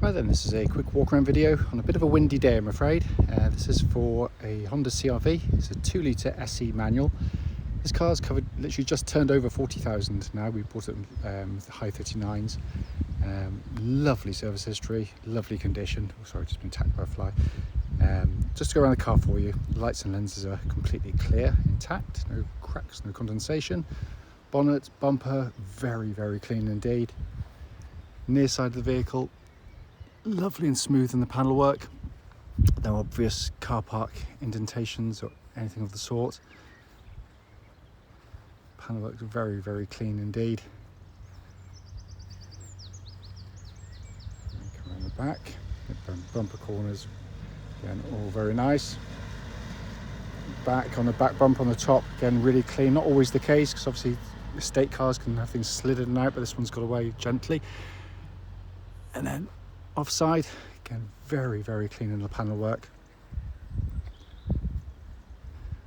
Right then, this is a quick walk around video on a bit of a windy day, I'm afraid. This is for a Honda CR-V. It's a 2-litre SE manual. This car's covered, literally just turned over 40,000 now. We bought it with the high 39s. Lovely service history, lovely condition. Oh, sorry, just been attacked by a fly. Just to go around the car for you, the lights and lenses are completely clear, intact, no cracks, no condensation. Bonnet, bumper, very, very clean indeed. Near side of the vehicle, lovely and smooth in the panel work. No obvious car park indentations or anything of the sort. Panel work's very, very clean indeed. Come around the back, bumper corners, again all very nice. Back on the back bumper on the top, again really clean. Not always the case, because obviously estate cars can have things slid in and out, but this one's got away gently. And then offside, again very, very clean in the panel work.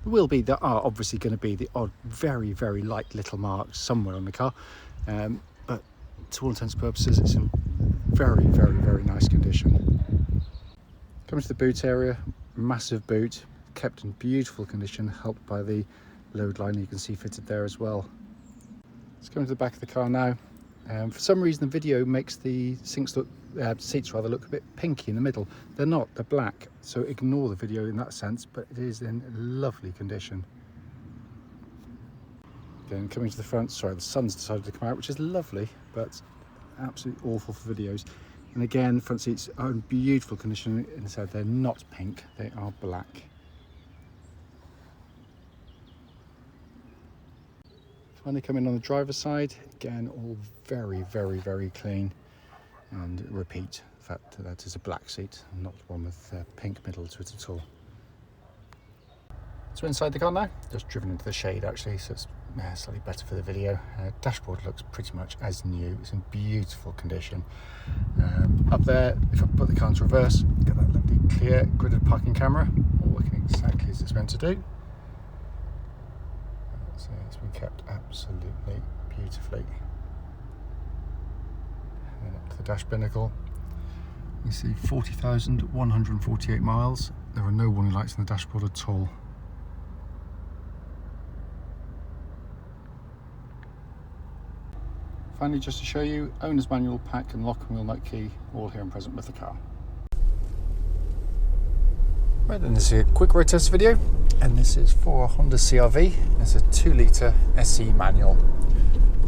There are obviously going to be the odd very, very light little marks somewhere on the car, but to all intents and purposes it's in very, very, very nice condition. Coming to the boot area, massive boot, kept in beautiful condition, helped by the load line you can see fitted there as well. Let's go into the back of the car now. For some reason the video makes the seats look a bit pinky in the middle. They're not, they're black, so ignore the video in that sense, but it is in lovely condition. Again, coming to the front, sorry, the sun's decided to come out, which is lovely, but absolutely awful for videos. And again, the front seats are in beautiful condition. Inside, they're not pink, they are black. Finally coming on the driver's side, again all very, very, very clean, and repeat the fact that is a black seat, not one with pink middle to it at all. So inside the car now, just driven into the shade actually, so it's slightly better for the video. Dashboard looks pretty much as new, it's in beautiful condition. Up there, if I put the car into reverse, get that lovely clear gridded parking camera, all working exactly as it's meant to do. So it's been kept absolutely beautifully. And then up to the dash binnacle, you see 40,148 miles. There are no warning lights on the dashboard at all. Finally, just to show you, owner's manual, pack and lock and wheel nut key, all here and present with the car. Right then, this is a quick road test video, and this is for a Honda CR-V. It's a 2-litre SE manual.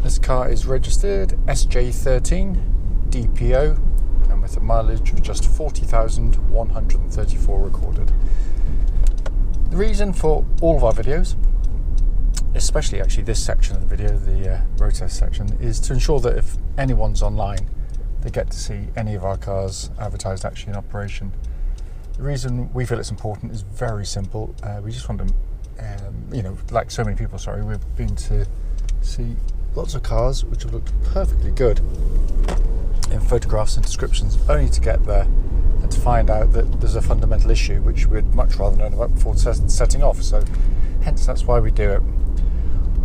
This car is registered SJ63DPO and with a mileage of just 40,134 recorded. The reason for all of our videos, especially actually this section of the video, the road test section, is to ensure that if anyone's online, they get to see any of our cars advertised actually in operation. The reason we feel it's important is very simple. We just want to, like so many people, we've been to see lots of cars which have looked perfectly good in photographs and descriptions, only to get there and to find out that there's a fundamental issue which we'd much rather know about before setting off. So hence that's why we do it.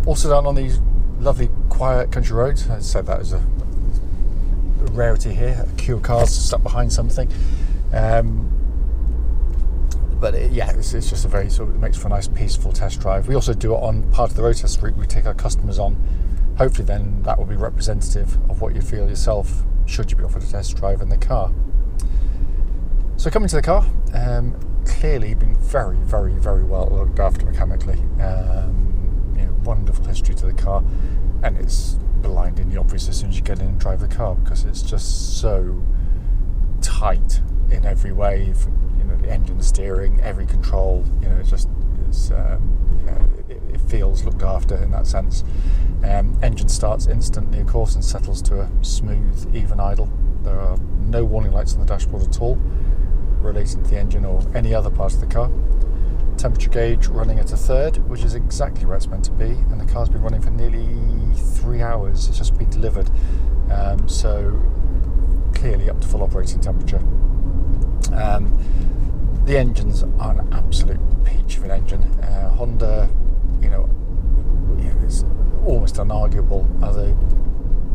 Also done on these lovely quiet country roads. I said that as a rarity here, a queue of cars stuck behind something. But it's just a very it makes for a nice peaceful test drive. We also do it on part of the road test route we take our customers on. Hopefully then that will be representative of what you feel yourself should you be offered a test drive in the car. So coming to the car, clearly been very, very, very well looked after mechanically. Wonderful history to the car, and it's blindingly obvious as soon as you get in and drive the car, because it's just so tight in every way. The engine, the steering, every control, it feels looked after in that sense. Engine starts instantly, of course, and settles to a smooth, even idle. There are no warning lights on the dashboard at all relating to the engine or any other part of the car. Temperature gauge running at a third, which is exactly where it's meant to be, and the car's been running for nearly 3 hours. It's just been delivered, so clearly up to full operating temperature. The engines are an absolute peach of an engine. Honda, it's almost unarguable are the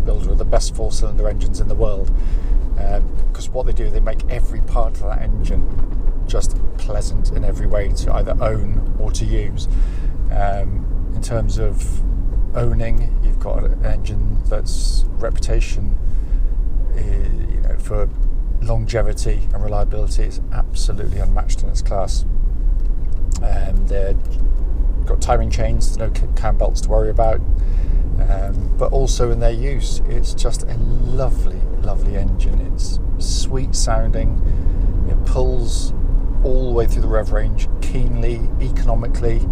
builder of the best 4-cylinder engines in the world. Because what they do, they make every part of that engine just pleasant in every way to either own or to use. In terms of owning, you've got an engine that's reputation, for longevity and reliability. It's absolutely unmatched in its class. They've got timing chains, there's no cam belts to worry about, but also in their use, it's just a lovely, lovely engine. It's sweet sounding, it pulls all the way through the rev range keenly, economically,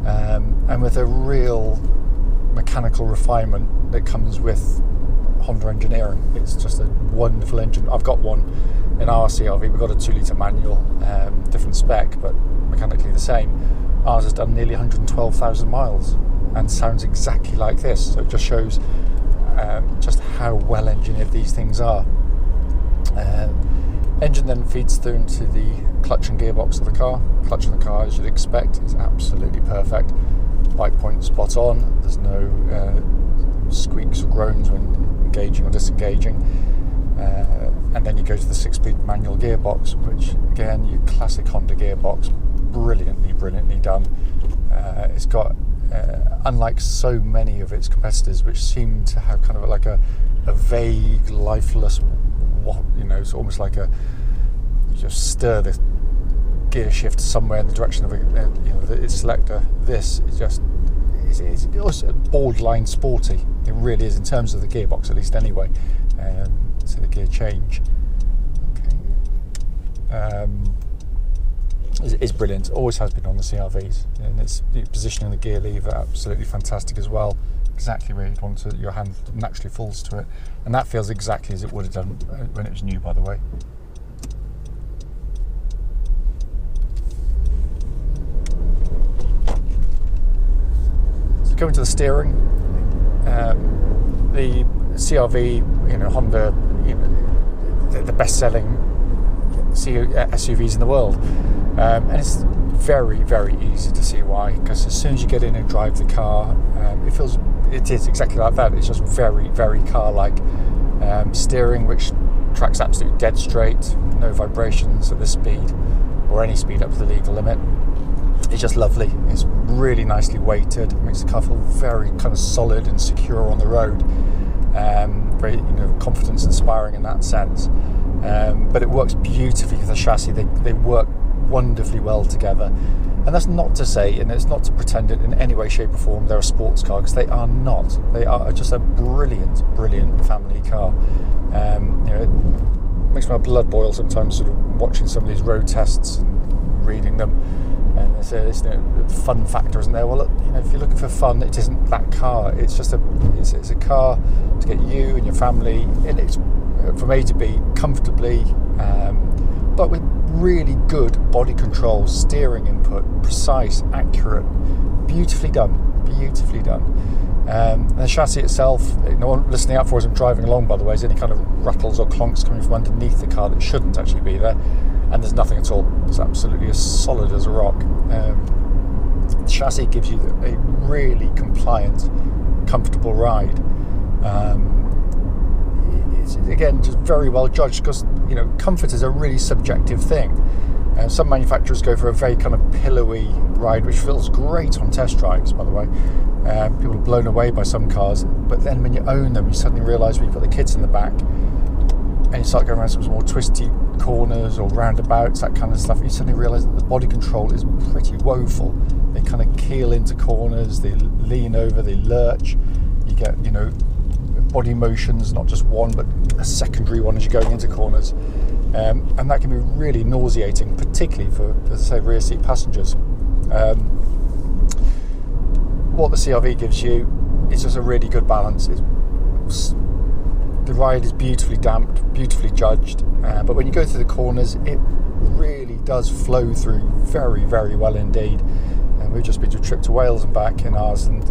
and with a real mechanical refinement that comes with Honda engineering. It's just a wonderful engine. I've got one in our CR-V. We've got a 2-litre manual, different spec, but mechanically the same. Ours has done nearly 112,000 miles and sounds exactly like this. So it just shows just how well engineered these things are. Engine then feeds through into the clutch and gearbox of the car. Clutch in the car, as you'd expect, is absolutely perfect. Bike point spot on. There's no squeaks or groans when engaging or disengaging. And then you go to the 6-speed manual gearbox, which again, your classic Honda gearbox, brilliantly done. It's got, unlike so many of its competitors, which seem to have kind of like a vague, lifeless, it's almost like you just stir the gear shift somewhere in the direction of its selector. This is just, it's also borderline sporty. It really is, in terms of the gearbox, at least anyway. So the gear change, is brilliant. Always has been on the CR-Vs, and its positioning the gear lever absolutely fantastic as well. Exactly where you'd want it. Your hand naturally falls to it, and that feels exactly as it would have done when it was new, by the way. So going to the steering, the CR-V, Honda, the best-selling SUVs in the world, and it's very, very easy to see why. Because as soon as you get in and drive the car, it is exactly like that. It's just very, very car-like. Steering, which tracks absolutely dead straight, no vibrations at this speed or any speed up to the legal limit. It's just lovely. It's really nicely weighted. It makes the car feel very kind of solid and secure on the road. Very, confidence inspiring in that sense. But it works beautifully with the chassis. They work wonderfully well together. And that's not to say, and it's not to pretend it in any way, shape or form, they're a sports car, because they are not. They are just a brilliant family car. It makes my blood boil sometimes, sort of watching some of these road tests and reading them. And there's the fun factor, isn't there? Well, if you're looking for fun, it isn't that car. It's just it's a car to get you and your family in it from A to B comfortably, but with really good body control, steering input, precise, accurate, beautifully done. And the chassis itself, listening out for as I'm driving along, by the way, is any kind of rattles or clonks coming from underneath the car that shouldn't actually be there. And there's nothing at all. It's absolutely as solid as a rock. The chassis gives you a really compliant, comfortable ride. It's again just very well judged, because comfort is a really subjective thing. Some manufacturers go for a very kind of pillowy ride, which feels great on test drives, by the way. People are blown away by some cars, but then when you own them, you suddenly realise when you put the kids in the back and you start going around some more twisty corners or roundabouts, that kind of stuff, you suddenly realise that the body control is pretty woeful. They kind of keel into corners, they lean over, they lurch. You get, body motions, not just one, but a secondary one as you're going into corners. And that can be really nauseating, particularly for, as I say, rear seat passengers. What the CR-V gives you is just a really good balance. The ride is beautifully damped, beautifully judged, but when you go through the corners, it really does flow through very, very well indeed. And we've just been to a trip to Wales and back in ours, and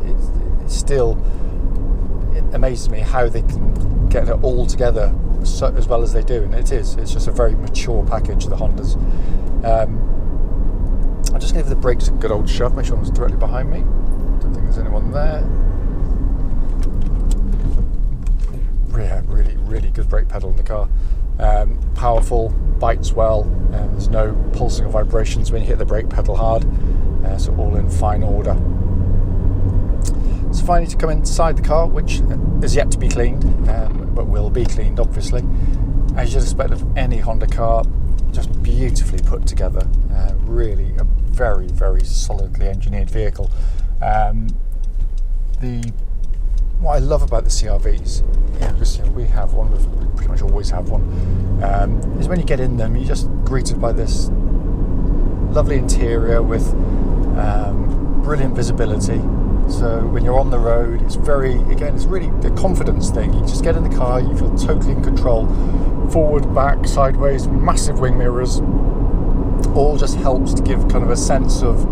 it amazes me how they can get it all together as well as they do, and it's just a very mature package, the Hondas. I'll just give the brakes a good old shove, make sure no one's directly behind me. Don't think there's anyone there. Yeah, really good brake pedal in the car. powerful, bites well, and there's no pulsing or vibrations when you hit the brake pedal hard, so all in fine order. So finally, to come inside the car, which is yet to be cleaned, but will be cleaned obviously, as you'd expect of any Honda car, just beautifully put together. Really a very, very solidly engineered vehicle. What I love about the CR-Vs, because we have one, we pretty much always have one, is when you get in them, you're just greeted by this lovely interior with brilliant visibility. So when you're on the road, it's really a confidence thing. You just get in the car, you feel totally in control. Forward, back, sideways, massive wing mirrors, all just helps to give kind of a sense of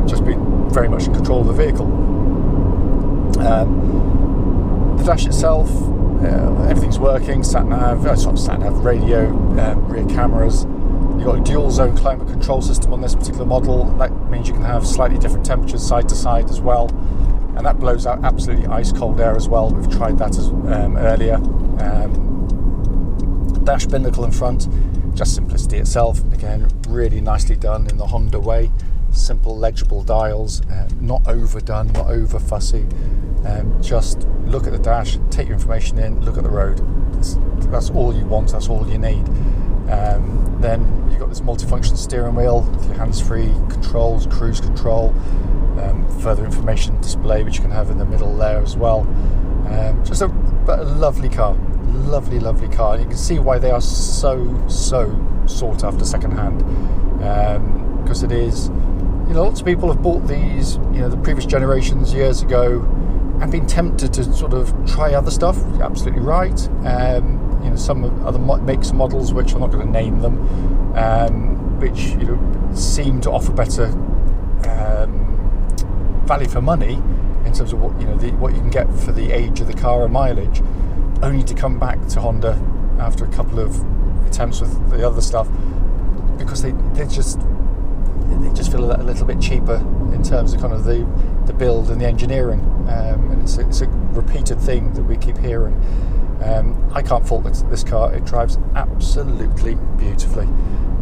just being very much in control of the vehicle. The dash itself, everything's working. Sat-nav, radio, rear cameras. You've got a dual zone climate control system on this particular model. That means you can have slightly different temperatures side to side as well, and that blows out absolutely ice cold air as well. We've tried that earlier. Dash binnacle in front, just simplicity itself. Again, really nicely done in the Honda way. Simple, legible dials, not overdone, not over fussy. Just look at the dash, take your information in, look at the road. That's all you want, that's all you need. Then you've got this multifunction steering wheel with your hands-free controls, cruise control, further information display which you can have in the middle there as well. Just a lovely car, lovely car. And you can see why they are so sought after second-hand, because it is, lots of people have bought these, the previous generations years ago and been tempted to sort of try other stuff. You're absolutely right. Some other makes and models, which I'm not going to name them, which seem to offer better value for money in terms of what you can get for the age of the car and mileage, only to come back to Honda after a couple of attempts with the other stuff, because they just feel a little bit cheaper in terms of kind of the build and the engineering, and it's a repeated thing that we keep hearing. I can't fault this car. It drives absolutely beautifully.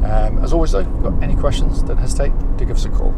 As always though, if you've got any questions, don't hesitate to give us a call.